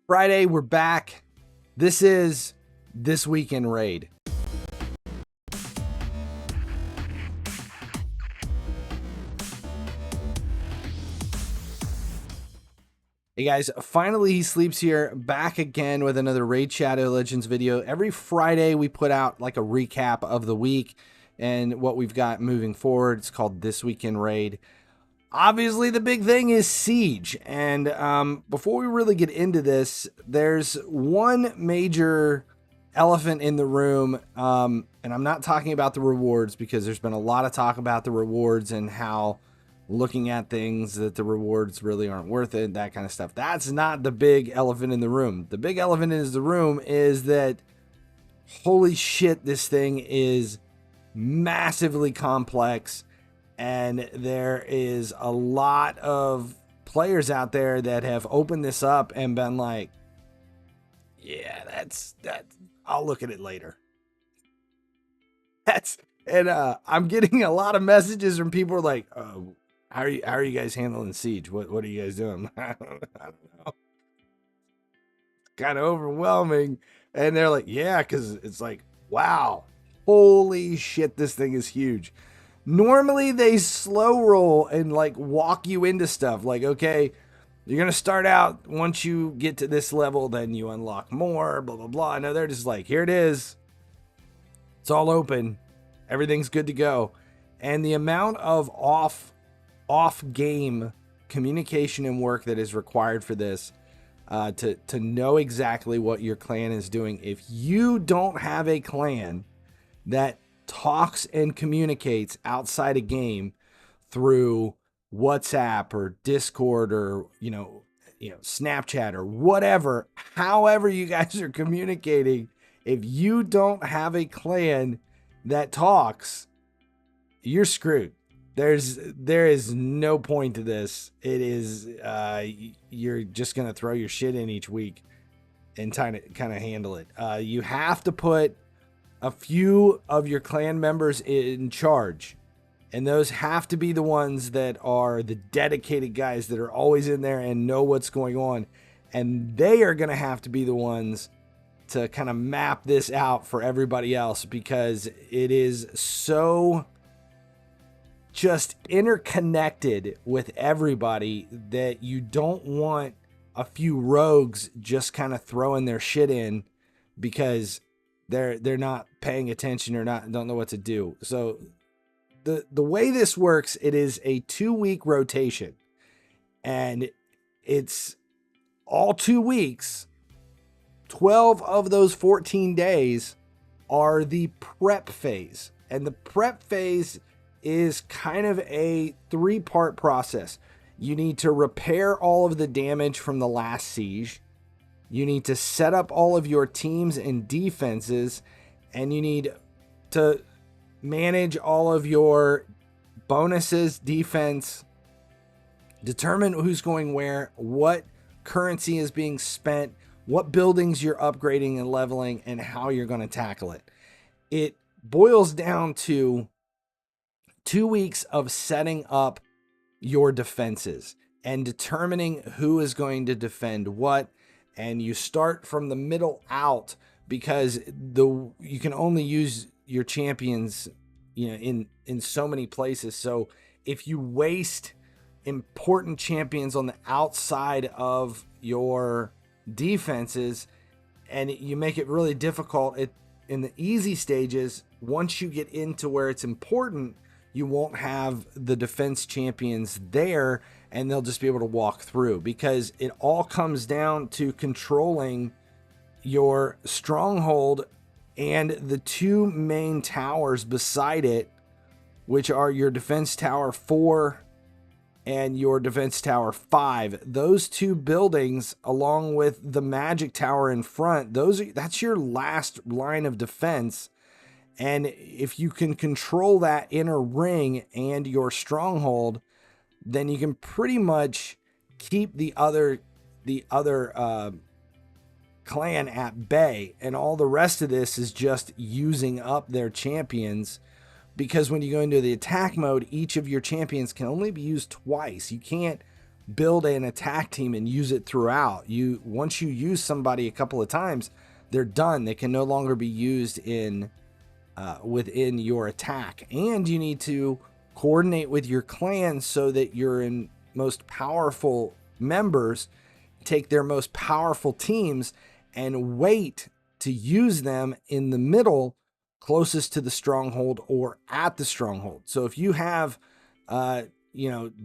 Friday, we're back. This is This Week in Raid. Hey guys, finally he sleeps here, back again with another Raid Shadow Legends video. Every Friday we put out like a recap of the week and what we've got moving forward. It's called This Week in Raid. Obviously, the big thing is Siege. And before we really get into this, there's one major elephant in the room. And I'm not talking about the rewards, because there's been a lot of talk about the rewards and how looking at things that the rewards really aren't worth it, that kind of stuff. That's not the big elephant in the room. The big elephant in the room is that, holy shit, this thing is massively complex. And there is a lot of players out there that have opened this up and been like, yeah, that's I'll look at it later. I'm getting a lot of messages from people like, oh, how are you guys handling Siege? What are you guys doing? I don't know. Kind of overwhelming. And they're like, yeah, because it's like, wow, holy shit, this thing is huge. Normally they slow roll and like walk you into stuff like, okay, you're going to start out, once you get to this level, then you unlock more, blah, blah, blah. No, they're just like, here it is. It's all open. Everything's good to go. And the amount of off game communication and work that is required for this, to know exactly what your clan is doing. If you don't have a clan that talks and communicates outside a game through WhatsApp or Discord or you know Snapchat or whatever, however you guys are communicating, if you don't have a clan that talks, you're screwed. There is no point to this. It is you're just gonna throw your shit in each week and kind of handle it. You have to put a few of your clan members in charge, and those have to be the ones that are the dedicated guys that are always in there and know what's going on, and they are going to have to be the ones to kind of map this out for everybody else, because it is so just interconnected with everybody that you don't want a few rogues just kind of throwing their shit in because they're not paying attention or don't know what to do. So the way this works, it is a 2-week rotation, and it's all 2 weeks. 12 of those 14 days are the prep phase, and the prep phase is kind of a 3-part process. You need to repair all of the damage from the last siege. You need to set up all of your teams and defenses, and you need to manage all of your bonuses, defense, determine who's going where, what currency is being spent, what buildings you're upgrading and leveling, and how you're going to tackle it. It boils down to 2 weeks of setting up your defenses and determining who is going to defend what. And you start from the middle out, because you can only use your champions, in so many places. So if you waste important champions on the outside of your defenses and you make it really difficult in the easy stages, once you get into where it's important, you won't have the defense champions there, and they'll just be able to walk through, because it all comes down to controlling your stronghold and the 2 main towers beside it, which are your defense tower 4 and your defense tower 5. Those 2 buildings, along with the magic tower in front, that's your last line of defense. And if you can control that inner ring and your stronghold, then you can pretty much keep the other clan at bay. And all the rest of this is just using up their champions, because when you go into the attack mode, each of your champions can only be used twice. You can't build an attack team and use it throughout. Once you use somebody a couple of times, they're done. They can no longer be used in within your attack. And you need to coordinate with your clan so that your most powerful members take their most powerful teams and wait to use them in the middle closest to the stronghold or at the stronghold. So if you have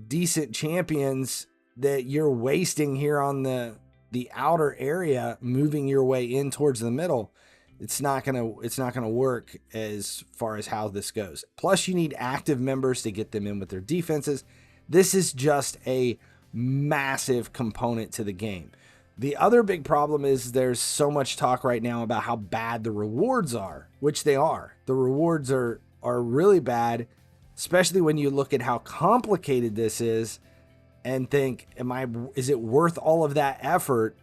decent champions that you're wasting here on the outer area, moving your way in towards the middle, it's not gonna work as far as how this goes. Plus, you need active members to get them in with their defenses. This is just a massive component to the game. The other big problem is there's so much talk right now about how bad the rewards are, which they are. The rewards are really bad, especially when you look at how complicated this is and think, is it worth all of that effort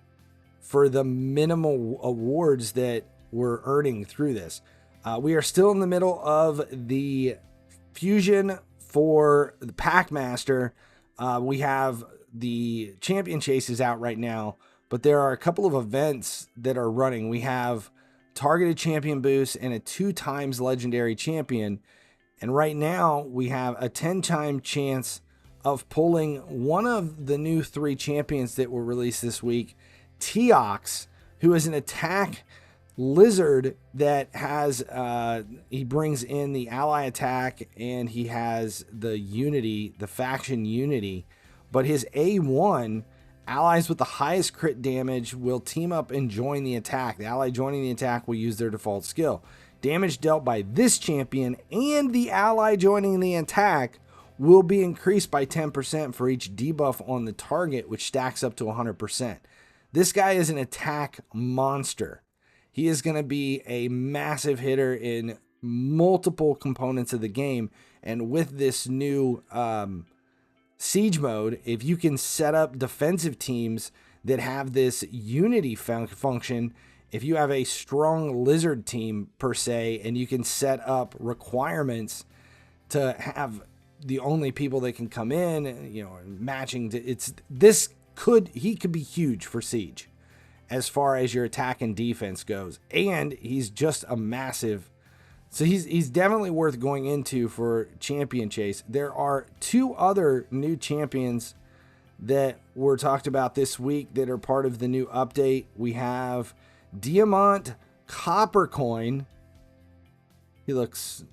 for the minimal awards that we're earning through this? We are still in the middle of the fusion for the Packmaster. We have the Champion Chases out right now, but there are a couple of events that are running. We have targeted champion boosts and a 2x legendary champion. And right now we have a 10-time chance of pulling one of the new 3 champions that were released this week, Teox, who is an attack lizard that has, he brings in the ally attack and he has the unity, the faction unity, but his A1, allies with the highest crit damage will team up and join the attack. The ally joining the attack will use their default skill. Damage dealt by this champion and the ally joining the attack will be increased by 10% for each debuff on the target, which stacks up to 100%. This guy is an attack monster. He is going to be a massive hitter in multiple components of the game. And with this new siege mode, if you can set up defensive teams that have this unity function, if you have a strong lizard team per se, and you can set up requirements to have the only people that can come in, matching to, he could be huge for Siege as far as your attack and defense goes. And he's just a massive, so he's definitely worth going into for Champion Chase. There are 2 other new champions that were talked about this week that are part of the new update. We have Diamant Coppercoin. He looks,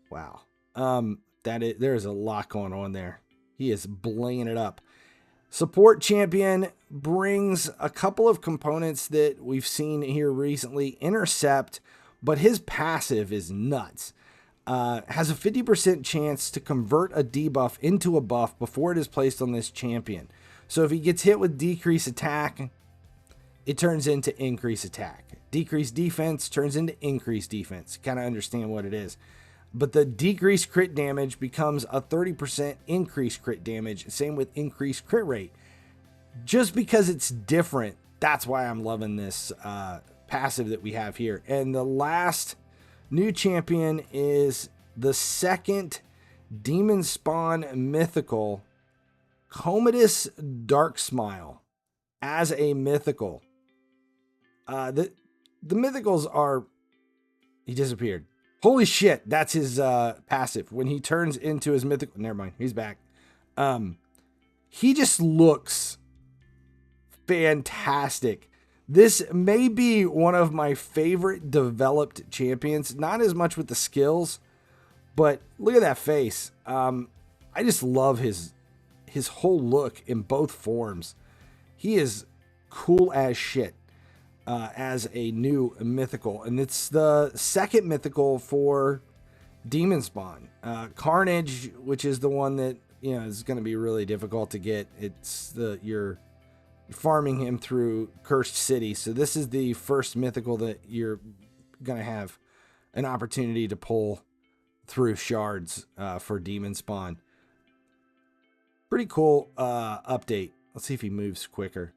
wow. There's a lot going on there. He is blinging it up. Support champion brings a couple of components that we've seen here recently. Intercept, but his passive is nuts. Has a 50% chance to convert a debuff into a buff before it is placed on this champion. So if he gets hit with decreased attack, it turns into increased attack. Decreased defense turns into increased defense. Kind of understand what it is. But the decreased crit damage becomes a 30% increased crit damage. Same with increased crit rate. Just because it's different, that's why I'm loving this passive that we have here. And the last new champion is the 2nd Demon Spawn Mythical, Commodus Dark Smile, as a mythical. The mythicals are, he disappeared. Holy shit, that's his passive. When he turns into his mythical, never mind, he's back. He just looks fantastic. This may be one of my favorite developed champions. Not as much with the skills, but look at that face. I just love his whole look in both forms. He is cool as shit. As a new mythical, and it's the 2nd mythical for Demon Spawn. Carnage, which is the one that is going to be really difficult to get. It's you're farming him through Cursed City, so this is the first mythical that you're going to have an opportunity to pull through shards for Demon Spawn. Pretty cool update. Let's see if he moves quicker.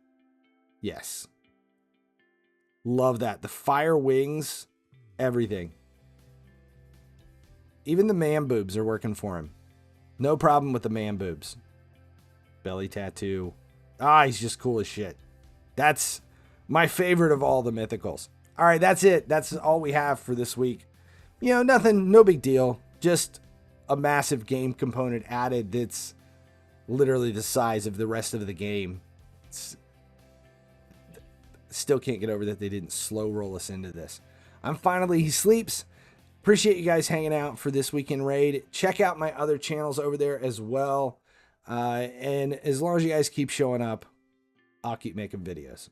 Yes. Love that. The fire wings, everything. Even the man boobs are working for him. No problem with the man boobs. belly tattoo. Ah, he's just cool as shit. That's my favorite of all the mythicals. All right, that's it. That's all we have for this week. You know, nothing, no big deal. Just a massive game component added that's literally the size of the rest of the game. Still can't get over that they didn't slow roll us into this. I'm Finally He Sleeps. Appreciate you guys hanging out for this weekend raid. Check out my other channels over there as well. And as long as you guys keep showing up, I'll keep making videos.